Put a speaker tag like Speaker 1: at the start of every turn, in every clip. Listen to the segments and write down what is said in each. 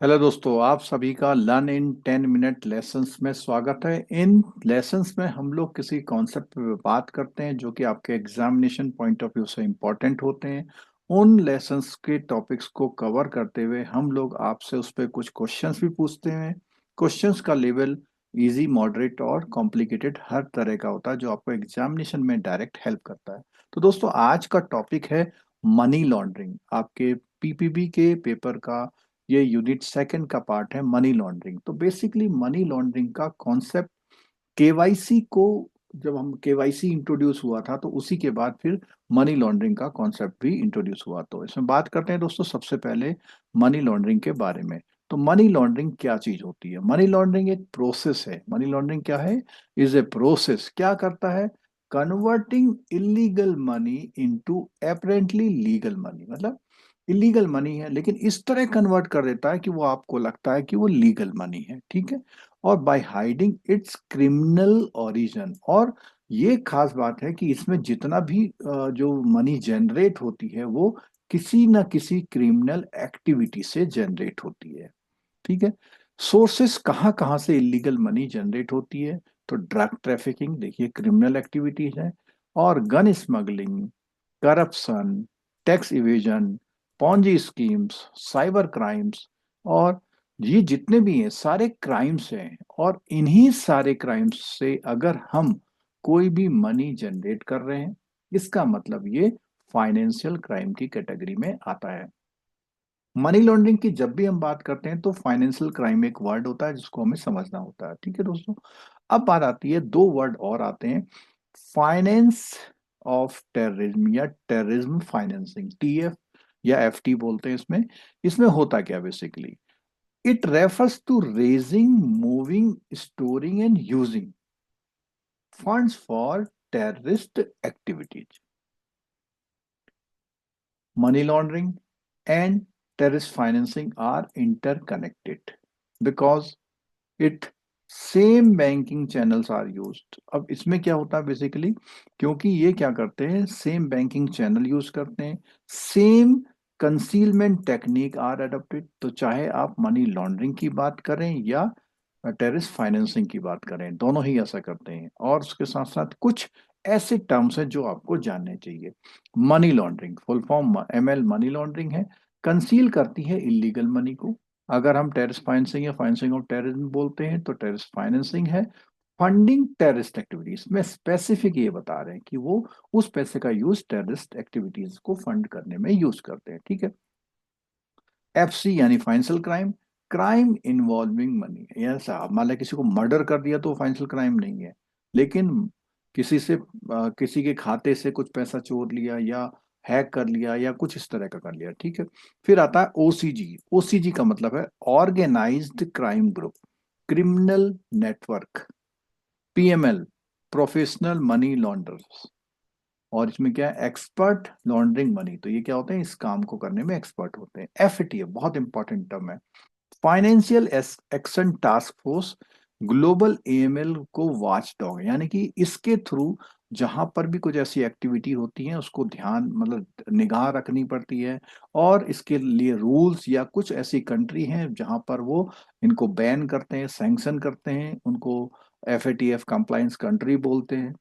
Speaker 1: Hello दोस्तों, आप सभी का लर्न इन 10 मिनट लेसन्स में स्वागत है। इन लेसन्स में हम लोग किसी कॉन्सेप्ट पे बात करते हैं जो कि आपके एग्जामिनेशन पॉइंट ऑफ व्यू से इम्पोर्टेंट होते हैं। उन लेसन्स के टॉपिक्स को कवर करते हुए हम लोग आपसे उस पर कुछ क्वेश्चंस भी पूछते हैं। क्वेश्चंस का लेवल इजी, मॉडरेट और कॉम्प्लिकेटेड हर तरह का होता है जो आपको एग्जामिनेशन में डायरेक्ट हेल्प करता है। तो दोस्तों, आज का टॉपिक है मनी लॉन्ड्रिंग। आपके पीपीबी के पेपर का ये यूनिट सेकंड का पार्ट है मनी लॉन्ड्रिंग। तो बेसिकली मनी लॉन्ड्रिंग का कॉन्सेप्ट केवाईसी को, जब हम केवाईसी इंट्रोड्यूस हुआ था तो उसी के बाद फिर मनी लॉन्ड्रिंग का कॉन्सेप्ट भी इंट्रोड्यूस हुआ। तो इसमें बात करते हैं दोस्तों सबसे पहले मनी लॉन्ड्रिंग के बारे में। तो मनी लॉन्ड्रिंग क्या चीज होती है? मनी लॉन्ड्रिंग एक प्रोसेस है। मनी लॉन्ड्रिंग क्या है? Is a process. क्या करता है? Converting illegal money into apparently legal money. मतलब इलीगल मनी है लेकिन इस तरह कन्वर्ट कर देता है कि वो आपको लगता है कि वो लीगल मनी है, ठीक है। और by hiding its criminal origin. और ये खास बात है कि इसमें जितना भी जो मनी जनरेट होती है वो किसी न किसी क्रिमिनल एक्टिविटी से जनरेट होती है, ठीक है। सोर्सेस कहाँ कहाँ से इलीगल मनी जनरेट होती है? तो ड्रग ट्रैफिकिंग, देखिए, क्रिमिनल एक्टिविटीज है। और gun smuggling, corruption, tax evasion, Ponzi schemes, cyber crimes, और ये जितने भी हैं सारे क्राइम्स हैं। और इन्हीं सारे क्राइम्स से अगर हम कोई भी मनी जनरेट कर रहे हैं, इसका मतलब ये फाइनेंशियल क्राइम की कैटेगरी में आता है। मनी लॉन्ड्रिंग की जब भी हम बात करते हैं तो फाइनेंशियल क्राइम एक वर्ड होता है जिसको हमें समझना होता है, ठीक है दोस्तों। अब बात आती है, दो वर्ड और आते हैं, फाइनेंस ऑफ टेररिज्म या टेररिज्म फाइनेंसिंग, टीएफ या एफटी बोलते हैं इसमें। इसमें होता क्या basically? It refers to raising, moving, storing and using funds for terrorist activities. Money laundering and terrorist financing are interconnected because it same banking channels are used. अब इसमें क्या होता है बेसिकली, क्योंकि ये क्या करते हैं, सेम बैंकिंग चैनल यूज करते हैं, same concealment technique are adopted. तो चाहे आप मनी लॉन्ड्रिंग की बात करें या टेररिस्ट फाइनेंसिंग की बात करें, दोनों ही ऐसा करते हैं। और उसके साथ साथ कुछ ऐसे टर्म्स हैं जो आपको जानने चाहिए। Money laundering full form ML money laundering है, कंसील करती है इलीगल मनी को। अगर हम टेररिस्ट फाइनेंसिंग या फाइनेंसिंग ऑफ टेररिज्म बोलते हैं तो टेररिस्ट फाइनेंसिंग है। फंडिंग टेररिस्ट एक्टिविटीज में स्पेसिफिक ये बता रहे हैं कि वो उस पैसे का यूज टेररिस्ट एक्टिविटीज को फंड करने में यूज करते हैं, ठीक है। एफसी यानी financial crime, crime involving money. ऐसा मान लिया किसी को मर्डर कर दिया तो फाइनेंशियल क्राइम नहीं है, लेकिन किसी से किसी के खाते से कुछ पैसा चोर लिया या हैक कर लिया या कुछ इस तरह का कर लिया, ठीक है। फिर आता है ओसीजी। ओसीजी का मतलब है organised crime group, criminal network. PML, professional money launderers. और इसमें क्या है, एक्सपर्ट लॉन्ड्रिंग मनी। तो ये क्या होते हैं, इस काम को करने में एक्सपर्ट होते हैं। एफएटीएफ बहुत इंपॉर्टेंट टर्म है, financial action task force. Global AML को वॉच डॉग, यानी कि इसके थ्रू जहां पर भी कुछ ऐसी एक्टिविटी होती है उसको ध्यान, मतलब निगाह रखनी पड़ती है। और इसके लिए रूल्स या कुछ ऐसी कंट्री हैं जहां पर वो इनको बैन करते हैं, सैंक्शन करते हैं, उनको एफएटीएफ कंप्लायंस कंट्री बोलते हैं।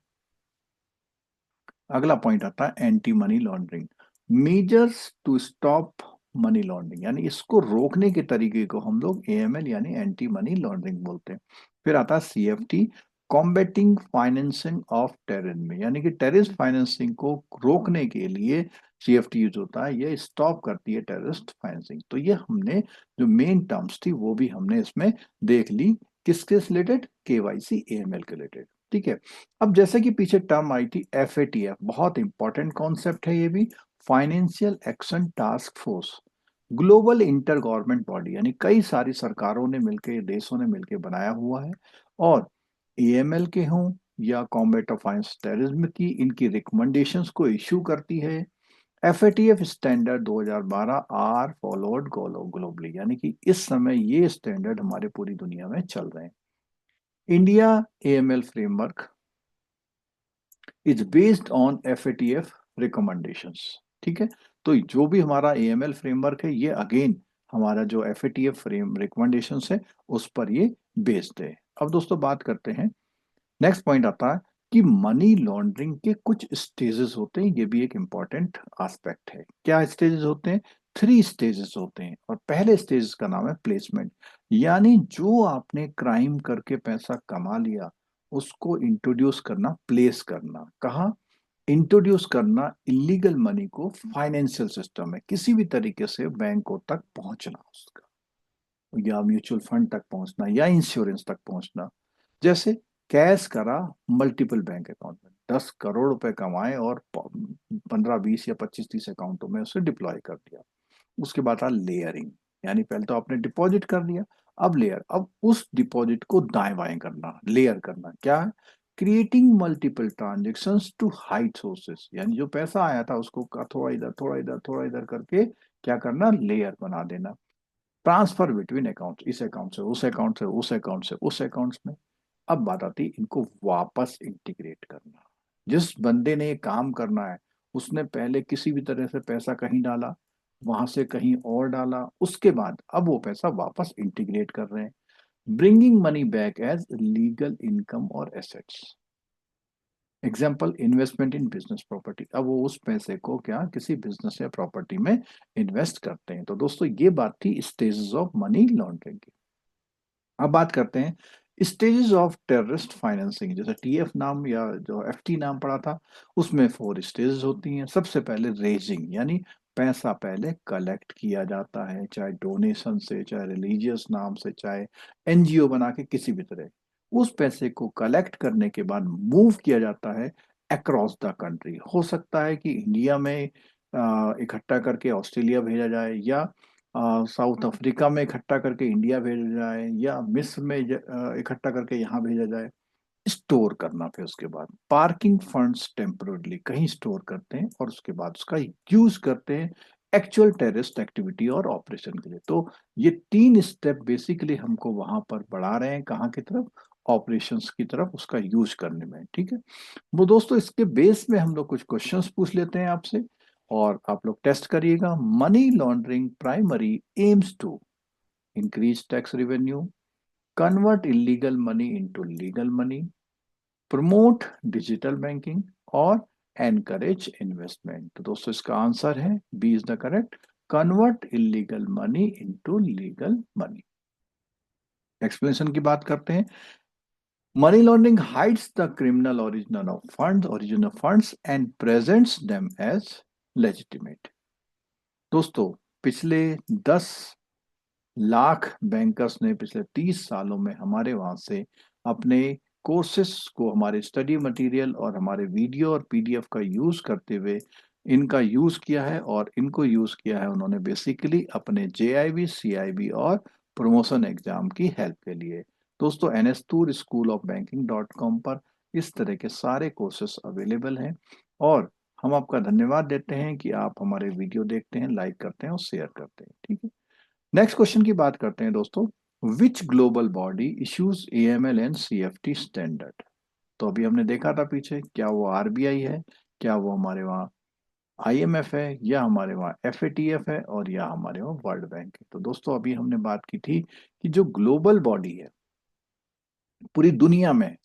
Speaker 1: अगला पॉइंट आता है anti money laundering, measures to stop money laundering, यानी इसको रोकने के तरीके को हम लोग एएमएल यानी एंटी मनी लॉन्ड्रिंग बोलते हैं। फिर आता है CFT, combating financing of terrorism, यानी कि टेररिस्ट फाइनेंसिंग को रोकने के लिए सीएफटी यूज होता है, ये स्टॉप करती है टेररिस्ट फाइनेंसिंग। तो ये हमने जो मेन टर्म्स थी वो भी हमने इसमें देख ली, किसके रिलेटेड, केवाईसी एएमएल के रिलेटेड, ठीक है। अब जैसे कि पीछे टर्म आई थी एफएटीएफ, बहुत इंपॉर्टेंट कॉन्सेप्ट है ये भी, financial action task force. Global inter government body, यानी कई सारी सरकारों ने मिलकर, देशों ने मिलकर बनाया हुआ है। और एएमएल के हों या कॉम्बैट ऑफ फाइनेंस टेररिज्म की, इनकी रिकमेंडेशंस को इश्यू करती है। FATF standard 2012 are followed globally, यानी कि इस समय ये स्टैंडर्ड हमारे पूरी दुनिया में चल रहे हैं। India AML framework is based on FATF recommendations, ठीक है। तो जो भी हमारा एएमएल फ्रेमवर्क है ये अगेन हमारा जो FATF फ्रेम रिकमेंडेशन है उस पर ये बेस्ड है। अब दोस्तों बात करते हैं, नेक्स्ट पॉइंट आता है कि मनी लॉन्ड्रिंग के कुछ स्टेजेस होते हैं। ये भी एक इम्पॉर्टेंट एस्पेक्ट है। क्या स्टेजेस होते हैं? 3 स्टेजेस होते हैं, और पहले स्टेज का नाम है प्लेसमेंट। यानी जो आपने क्राइम करके पैसा कमा लिया उसको इंट्रोड्यूस करना, प्लेस करना। कहाँ इंट्रोड्यूस करना? इलीगल मनी को फाइनेंशियल सिस्टम में किसी भी तरीके से बैंकों तक पहुंचना उसका, या म्यूचुअल फंड तक पहुंचना, या इंश्योरेंस तक पहुंचना। जैसे कैश करा मल्टीपल बैंक अकाउंट में, 10 करोड़ रुपए कमाए और 15 20 या 25 30 अकाउंटों में उसे डिप्लॉय कर दिया। उसके बाद आ लेयरिंग, यानी पहले तो आपने डिपॉजिट कर लिया, अब लेयर, अब उस डिपॉजिट को दाएं बाएं करना, लेयर करना। क्या है? Creating multiple transactions to hide sources, यानी जो पैसा आया था उसको थोड़ा इधर थोड़ा इधर थोड़ा इधर करके क्या करना, लेयर बना देना। ट्रांसफर बिटवीन अकाउंट, इस अकाउंट से उस अकाउंट से उस अकाउंट से उस अकाउंट में। अब बात आती है इनको वापस इंटीग्रेट करना। जिस बंदे ने ये काम करना है उसने पहले किसी भी तरह से पैसा कहीं डाला, वहां से कहीं और डाला, उसके बाद अब वो पैसा वापस इंटीग्रेट कर रहे हैं। Bringing money back as legal income और assets. Example, investment in business property. अब वो उस पैसे को क्या किसी बिजनेस या प्रॉपर्टी में इन्वेस्ट करते हैं। तो दोस्तों ये बात थी स्टेजेस ऑफ मनी लॉन्ड्रिंग की। अब बात करते हैं स्टेजेस ऑफ टेररिस्ट फाइनेंसिंग। जैसे TF नाम या जो FT नाम पड़ा था, उसमें 4 स्टेजेस होती हैं। सबसे पहले रेजिंग, यानी पैसा पहले कलेक्ट किया जाता है, चाहे डोनेशन से, चाहे रिलीजियस नाम से, चाहे NGO बना के, किसी भी तरह। उस पैसे को कलेक्ट करने के बाद मूव किया जाता है अक्रॉस द कंट्री। हो सकता है कि इंडिया में इकट्ठा करके ऑस्ट्रेलिया भेजा जाए, या साउथ अफ्रीका में इकट्ठा करके इंडिया भेजा जाए, या मिस्र में इकट्ठा करके यहाँ भेजा जाए। स्टोर करना, फिर उसके बाद पार्किंग फंड्स टेम्पररली कहीं स्टोर करते हैं, और उसके बाद उसका यूज करते हैं एक्चुअल टेररिस्ट एक्टिविटी और ऑपरेशन के लिए। तो ये 3 स्टेप बेसिकली हमको वहां पर बढ़ा रहे हैं, कहाँ की तरफ? ऑपरेशंस की तरफ, उसका यूज करने में। ठीक है, वो दोस्तों इसके बेस में हम लोग कुछ क्वेश्चंस पूछ लेते हैं आपसे, और आप लोग टेस्ट करिएगा। Money laundering primary aims to increase tax revenue, convert illegal money into legal money, promote digital banking, और एनकरेज इन्वेस्टमेंट। तो दोस्तों इसका आंसर है B is the correct, convert illegal money into legal money. Explanation की बात करते हैं। Money laundering hides the criminal origin of funds and presents them as legitimate. दोस्तों पिछले 10 लाख बैंकर्स ने पिछले 30 सालों में हमारे वहां से अपने कोर्सेस को, हमारे स्टडी मटेरियल और हमारे वीडियो और PDF का यूज करते हुए इनका यूज किया है, और इनको यूज किया है उन्होंने बेसिकली अपने JIB CIB और प्रमोशन एग्जाम की हेल्प के लिए। दोस्तों NSToor School of Banking.com पर इस तरह के सारे कोर्सेस अवेलेबल हैं, और हम आपका धन्यवाद देते हैं कि आप हमारे वीडियो देखते हैं, लाइक करते हैं और शेयर करते हैं। ठीक है, नेक्स्ट क्वेश्चन की बात करते हैं दोस्तों। Which global body issues AML and CFT standard? तो अभी हमने देखा था पीछे, क्या वो RBI है, क्या वो हमारे वहाँ IMF है, या हमारे वहाँ FATF है, और या हमारे वहाँ वर्ल्ड बैंक है। तो दोस्तों अभी हमने बात की थी कि जो ग्लोबल बॉडी है पूरी दुनिया में,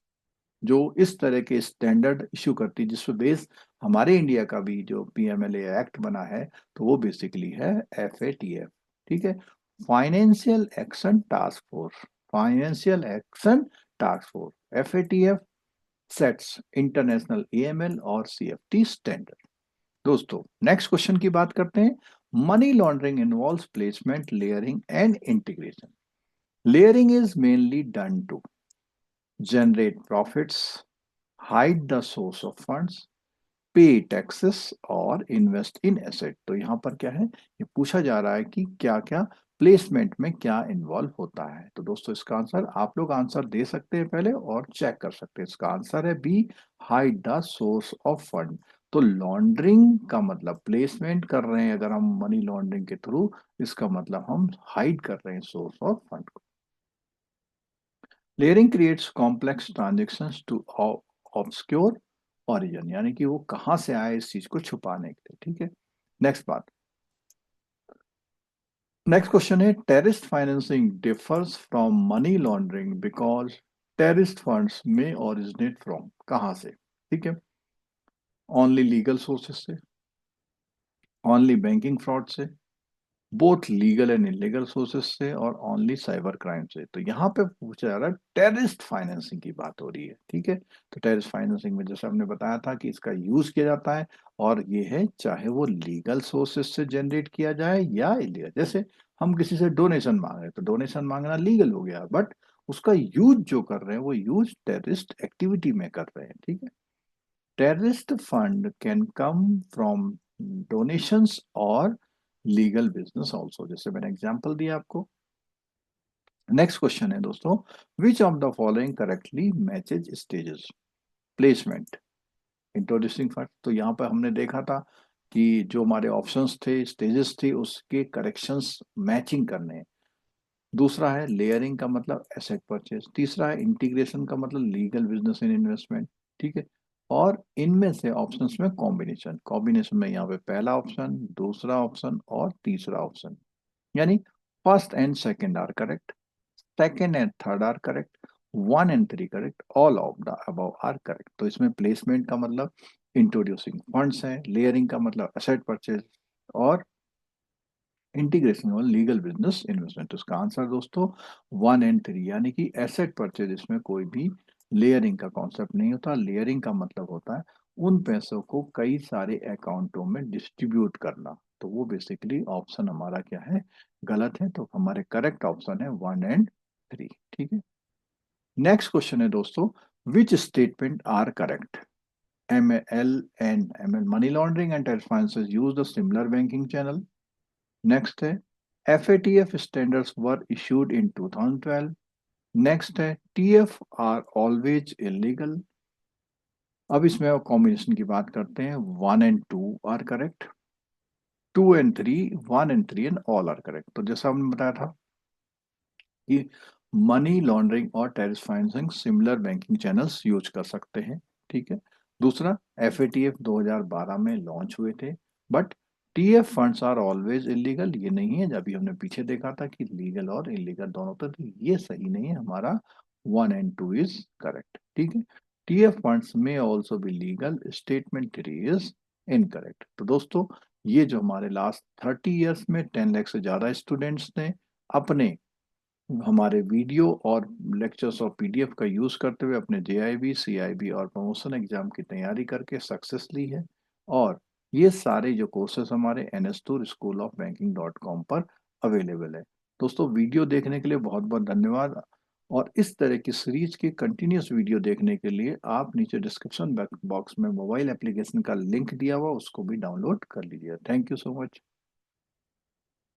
Speaker 1: जो इस तरह के स्टैंडर्ड इशू करती है, जिस पे बेस हमारे इंडिया का भी जो PMLA एक्ट बना है, तो वो बेसिकली है FATF। ठीक है, financial action task force, financial action task force FATF sets international AML और CFT स्टैंडर्ड। दोस्तों नेक्स्ट क्वेश्चन की बात करते हैं। Money laundering involves placement, layering and integration. Layering is mainly done to generate profits, hide the source of funds, pay taxes और invest in asset. तो यहाँ पर क्या है, ये पूछा जा रहा है कि क्या क्या प्लेसमेंट में क्या इन्वॉल्व होता है। तो दोस्तों इसका आंसर आप लोग आंसर दे सकते हैं पहले और चेक कर सकते हैं। इसका आंसर है B, hide the source of fund. तो लॉन्ड्रिंग का मतलब प्लेसमेंट कर रहे हैं, अगर हम मनी लॉन्ड्रिंग के थ्रू, इसका मतलब हम हाइड कर रहे हैं सोर्स ऑफ फंड को। Layering creates complex transactions to obscure origin, यानी कि वो कहाँ से आए इस चीज को छुपाने के लिए। ठीक है, नेक्स्ट बात। नेक्स्ट क्वेश्चन है, terrorist financing differs from money laundering because terrorist funds में ओरिजिनेट फ्रॉम, कहाँ से? ठीक है, ओनली लीगल सोर्सेस से, ओनली बैंकिंग फ्रॉड से, both legal and illegal sources से, और ओनली साइबर क्राइम से। तो यहाँ पे पूछा जा रहा है टेररिस्ट फाइनेंसिंग की बात हो रही है। ठीक है, तो टेररिस्ट फाइनेंसिंग में जैसे हमने बताया था कि इसका यूज किया जाता है, और ये है चाहे वो लीगल सोर्सेस से जनरेट किया जाए या इलीगल। जैसे हम किसी से डोनेशन मांग रहे हैं तो डोनेशन मांगना लीगल हो गया, बट उसका यूज जो कर रहे हैं वो यूज टेररिस्ट एक्टिविटी में कर रहे हैं। ठीक है, terrorist fund can come from donations और लीगल बिजनेस ऑल्सो, जैसे मैंने एग्जांपल दिया आपको। नेक्स्ट क्वेश्चन है दोस्तों, which of the following correctly matches stages? Placement, introducing fund, तो यहाँ पर हमने देखा था कि जो हमारे ऑप्शंस थे, स्टेजेस थे, उसके करेक्शंस मैचिंग करने हैं। दूसरा है लेयरिंग का मतलब एसेट परचेज, तीसरा है इंटीग्रेशन का मतलब लीगल बिजनेस इन इन्वेस्टमेंट। ठीक है, और इनमें से ऑप्शंस में कॉम्बिनेशन, कॉम्बिनेशन में यहाँ पे पहला ऑप्शन, दूसरा ऑप्शन और तीसरा ऑप्शन, यानी first and second are correct, second and third are correct, one and three correct, all of the above are correct. तो इसमें प्लेसमेंट का मतलब इंट्रोड्यूसिंग फंड्स है, लेयरिंग का मतलब एसेट परचेज, और इंटीग्रेशन और लीगल बिजनेस इन्वेस्टमेंट। तो इसका आंसर दोस्तों वन एंड थ्री, यानी कि एसेट परचेज, इसमें कोई भी लेयरिंग का कॉन्सेप्ट नहीं होता। लेयरिंग का मतलब होता है उन पैसों को कई सारे अकाउंटों में डिस्ट्रीब्यूट करना। तो वो बेसिकली ऑप्शन हमारा क्या है, गलत है। तो हमारे करेक्ट ऑप्शन है वन एंड थ्री। ठीक है, नेक्स्ट क्वेश्चन है दोस्तों, which statement are correct? M L money laundering and terrorist finance use the similar banking channel. Next है FATF standards were issued in 2012। Next है TF आर ऑलवेज इलीगल। अब इसमें combination की बात करते हैं, one and two are correct, two and three, one and three and all are correct. तो जैसा हमने बताया था कि मनी लॉन्ड्रिंग और terrorist financing similar banking channels use कर सकते हैं। ठीक है, दूसरा FATF 2012 में लॉन्च हुए थे, but TF funds are always illegal, ये नहीं है। अभी हमने पीछे देखा था कि लीगल और इलीगल दोनों, तो ये सही नहीं है। हमारा one and two is correct. ठीक है, TF फंड्स में ऑल्सो भी legal, statement three is incorrect. तो दोस्तों ये जो हमारे लास्ट 30 ईयर्स में 10 लाख से ज्यादा स्टूडेंट्स ने अपने हमारे वीडियो और लेक्चर्स और PDF का यूज करते हुए अपने JIB CIB और प्रमोशन एग्जाम की तैयारी करके सक्सेस ली है। और ये सारे जो कोर्सेज हमारे NSTour School of Banking.com पर अवेलेबल है। दोस्तों वीडियो देखने के लिए बहुत बहुत धन्यवाद, और इस तरह की सीरीज की कंटिन्यूस वीडियो देखने के लिए आप नीचे डिस्क्रिप्शन बॉक्स में मोबाइल एप्लीकेशन का लिंक दिया हुआ, उसको भी डाउनलोड कर लीजिए। Thank you so much.